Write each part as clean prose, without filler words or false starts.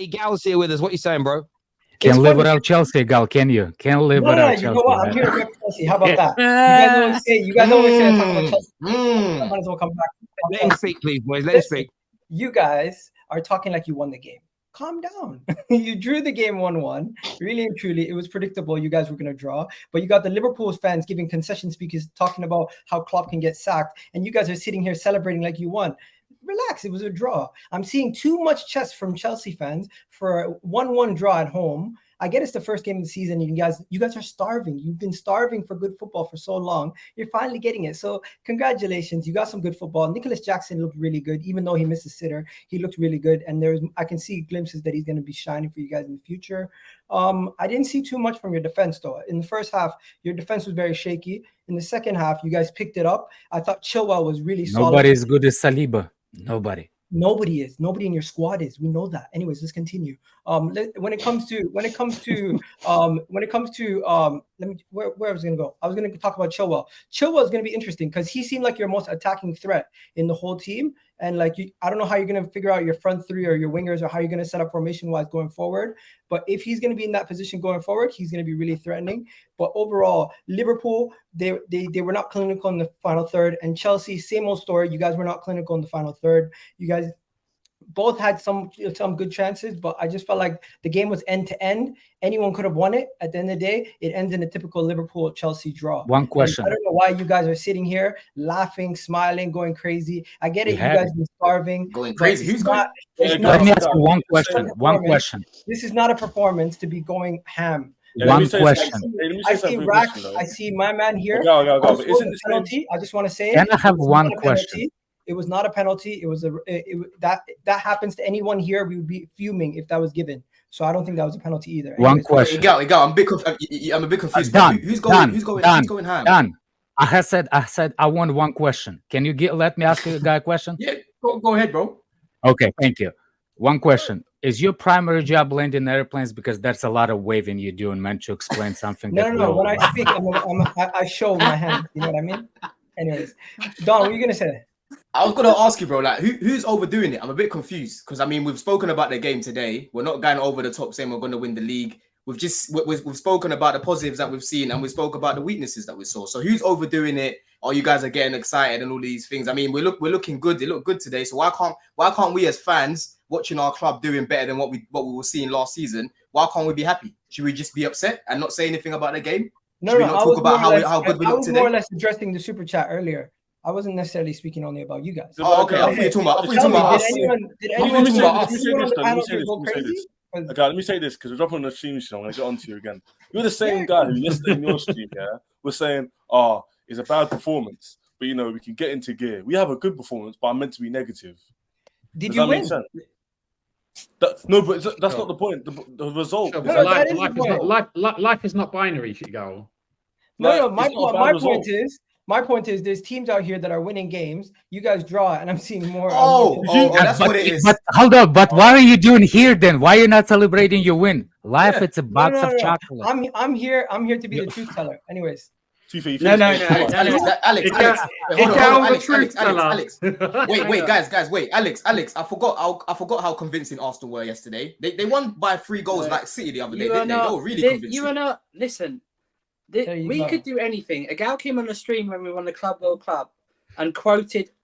Igal's here with us. What you saying, bro? Can't live without Chelsea, Gal. Can you? Can't live without Chelsea. You know what? I'm here to rep Chelsea. How about that? You guys always say I talk about Chelsea. I might as well come back. Let him speak, please, boys. Let him speak. You guys are talking like you won the game. Calm down. You drew the game 1-1. Really and truly, it was predictable you guys were going to draw. But you got the Liverpool fans giving concession speakers talking about how Klopp can get sacked. And you guys are sitting here celebrating like you won. Relax, it was a draw. I'm seeing too much chest from Chelsea fans for a 1-1 draw at home. I get it's the first game of the season. You guys are starving. You've been starving for good football for so long. You're finally getting it. So congratulations. You got some good football. Nicholas Jackson looked really good. Even though he missed a sitter, he looked really good. And I can see glimpses that he's going to be shining for you guys in the future. I didn't see too much from your defense, though. In the first half, your defense was very shaky. In the second half, you guys picked it up. I thought Chilwell was really solid. Nobody is good as Saliba. Nobody is. Nobody in your squad is. We know that. Anyways, let's continue. When it comes to where I was gonna go. I was gonna talk about Chilwell. Chilwell is gonna be interesting because he seemed like your most attacking threat in the whole team. And I don't know how you're gonna figure out your front three or your wingers or how you're gonna set up formation wise going forward. But if he's gonna be in that position going forward, he's gonna be really threatening. But overall, Liverpool, they were not clinical in the final third, and Chelsea, same old story. You guys were not clinical in the final third. You guys both had some good chances, but I just felt like the game was end to end. Anyone could have won it. At the end of the day, it ends in a typical Liverpool-Chelsea draw. One question. And I don't know why you guys are sitting here laughing, smiling, going crazy. I get it. You guys been starving. Going crazy. Who's going? Let me ask you one question. One question. This is not a performance to be going ham. One question. I see Rack. I see my man here. Go. But isn't this penalty? I just want to say Can I have one question? It was not a penalty. It was that happens to anyone here. We would be fuming if that was given. So I don't think that was a penalty either. One question. Go. I'm a bit confused. Done. Who's going ham? Done. I said I want one question. Can you let me ask you a guy a question? Yeah, go ahead, bro. Okay, thank you. One question. Is your primary job landing airplanes? Because that's a lot of waving you do and meant to explain something. No. When I speak, I show my hand. You know what I mean? Anyways, Don, what are you going to say? I was gonna ask you, bro. Like, who's overdoing it? I'm a bit confused because we've spoken about the game today. We're not going over the top saying we're going to win the league. We've spoken about the positives that we've seen and we spoke about the weaknesses that we saw. So who's overdoing it? Or you guys are getting excited and all these things. We're looking good. They look good today. So why can't we as fans watching our club doing better than what we were seeing last season? Why can't we be happy? Should we just be upset and not say anything about the game? Should we not talk about how good we look today? I was more or less addressing the super chat earlier. I wasn't necessarily speaking only about you guys. Oh, okay. I thought you were talking about us. Did anyone go crazy? Okay, let me say this because we're dropping on the stream show. I'm going to get on to you again. You're the same guy who yesterday in your stream, was saying, it's a bad performance, but we can get into gear. We have a good performance, but I'm meant to be negative. Did you win? No, but that's not the point. The result. Sure, life is not binary, Shigal. No. My point is, there's teams out here that are winning games. You guys draw, and I'm seeing more. That's what it is. But hold up. But why are you doing here then? Why are you not celebrating your win? Life, it's a box of chocolate. I'm here to be the truth teller. Anyways. Alex. Wait, guys. Wait, Alex. I forgot how convincing Arsenal were yesterday. They won by 3 goals like City the other day. They were really convincing. You are not. Listen. We could do anything. A gal came on the stream when we won the Club World Club and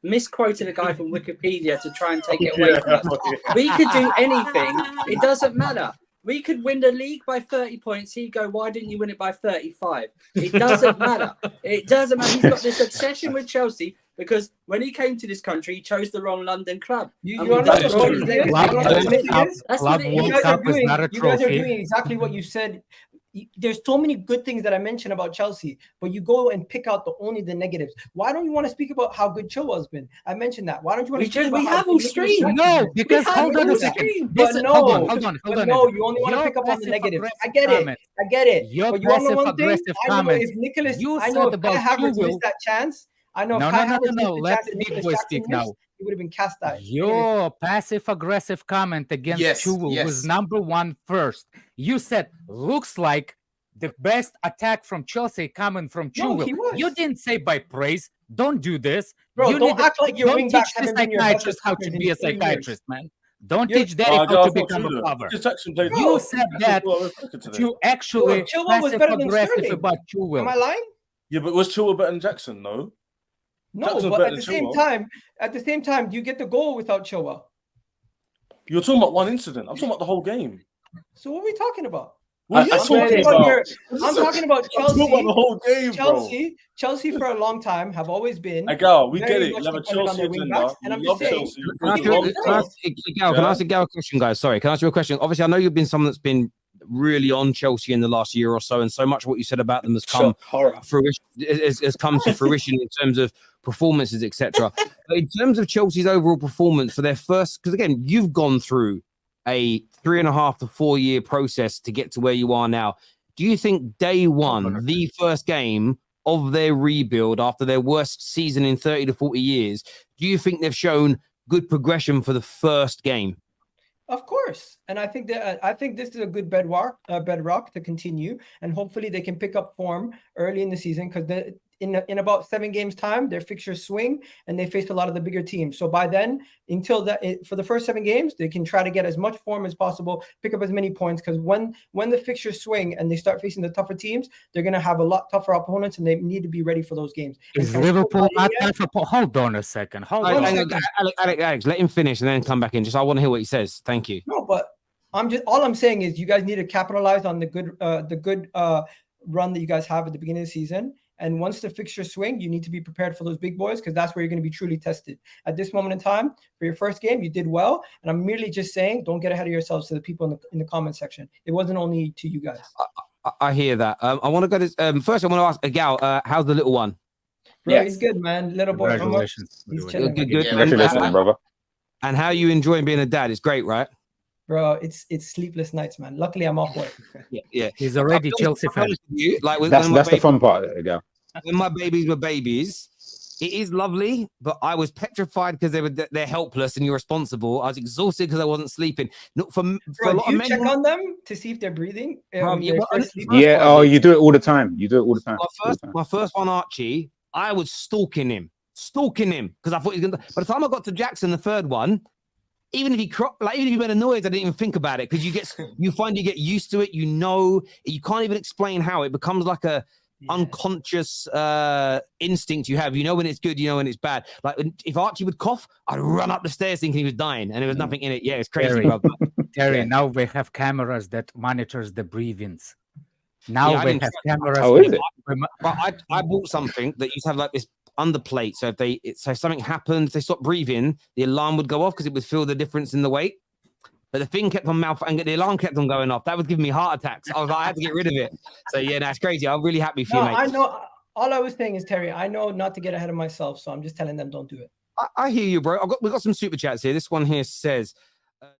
misquoted a guy from Wikipedia to try and take it away from us. We could do anything. It doesn't matter. We could win the league by 30 points. He'd go, why didn't you win it by 35? It doesn't matter. It doesn't matter. He's got this obsession with Chelsea because when he came to this country, he chose the wrong London club. You guys are doing exactly what you said. There's so many good things that I mentioned about Chelsea, but you go and pick out only the negatives. Why don't you want to speak about how good Chilwell's been? I mentioned that. Why don't you want to speak about how good stream? No, because hold on a second. Hold on. No, you only want to pick up on the negatives. I get it. Your but you want to know one thing? I know if Nicholas, I know if Kai Havertz missed that chance. I know. No. Let me speak now. He would have been cast out. Your passive-aggressive comment against Chilwell was number 1 first. You said, looks like the best attack from Chelsea coming from Chilwell. You didn't say by praise. Don't do this. Bro, don't act like your wing back haven't been your psychiatrist how to be a psychiatrist, man. Don't teach Daddy how to become a father. Jackson played You said that to actually Chilwell was better than Sterling. about Chilwell. Am I lying? Yeah, but was Chilwell better than Jackson? No. No, Jackson's but better at the than same time, do you get the goal without Chilwell? You're talking about one incident. I'm talking about the whole game. So what are we talking about? Well, I'm talking about Chelsea. The whole game, Chelsea for a long time have always been. Gal, we get it. You have a Chelsea agenda. And I'm just saying. Can I ask Gal a question, guys? Sorry, can I ask you a question? Obviously, I know you've been someone that's been really on Chelsea in the last year or so, and so much of what you said about them has come has come to fruition in terms of performances, etc. But in terms of Chelsea's overall performance for their first, because again, you've gone through a 3.5 to 4 year process to get to where you are now. Do you think day one, the first game of their rebuild after their worst season in 30 to 40 years, do you think they've shown good progression for the first game? Of course, and I think this is a good bedrock to continue, and hopefully they can pick up form early in the season because in about 7 games time, their fixtures swing and they face a lot of the bigger teams. So by then, for the first 7 games, they can try to get as much form as possible, pick up as many points. Because when the fixtures swing and they start facing the tougher teams, they're going to have a lot tougher opponents, and they need to be ready for those games. Is Liverpool not tougher? Hold on a second. Alex, let him finish and then come back in. Just I want to hear what he says. Thank you. No, but all I'm saying is you guys need to capitalize on the good run that you guys have at the beginning of the season. And once the fixtures swing, you need to be prepared for those big boys because that's where you're going to be truly tested. At this moment in time, for your first game, you did well. And I'm merely just saying, don't get ahead of yourselves to the people in the comment section. It wasn't only to you guys. I hear that. I want to go to first. I want to ask Gal, how's the little one? Bro, he's good, man. Little boy. Congratulations. He's chilling. Good. Congratulations, brother. And how are you enjoying being a dad? It's great, right? Bro, it's sleepless nights, man. Luckily, I'm off work. Yeah. He's already Chelsea fan. That's the fun part, Gal. When my babies were babies, it is lovely, but I was petrified because they're helpless and you're responsible. I was exhausted because I wasn't sleeping. For a lot of men, check on them to see if they're breathing? You do it all the time. My first one, Archie, I was stalking him because I thought he was gonna. By the time I got to Jackson, the third one, even if he made a noise, I didn't even think about it because you get used to it. You can't even explain how it becomes like a unconscious instinct you have. You know when it's good, you know when it's bad. Like if Archie would cough, I'd run up the stairs thinking he was dying and there was nothing in it. Yeah, it's crazy. Terry, now we have cameras that monitors the breathings. Now we have cameras. Oh, is it? I bought something that used to have like this underplate. So if something happened, if they stopped breathing, the alarm would go off because it would feel the difference in the weight. But the thing kept on and the alarm kept on going off. That was giving me heart attacks. I was like, I had to get rid of it. So yeah, that's crazy. I'm really happy for you, mate. I know. All I was saying is, Terry, I know not to get ahead of myself, so I'm just telling them don't do it. I hear you, bro. We've got some super chats here. This one here says,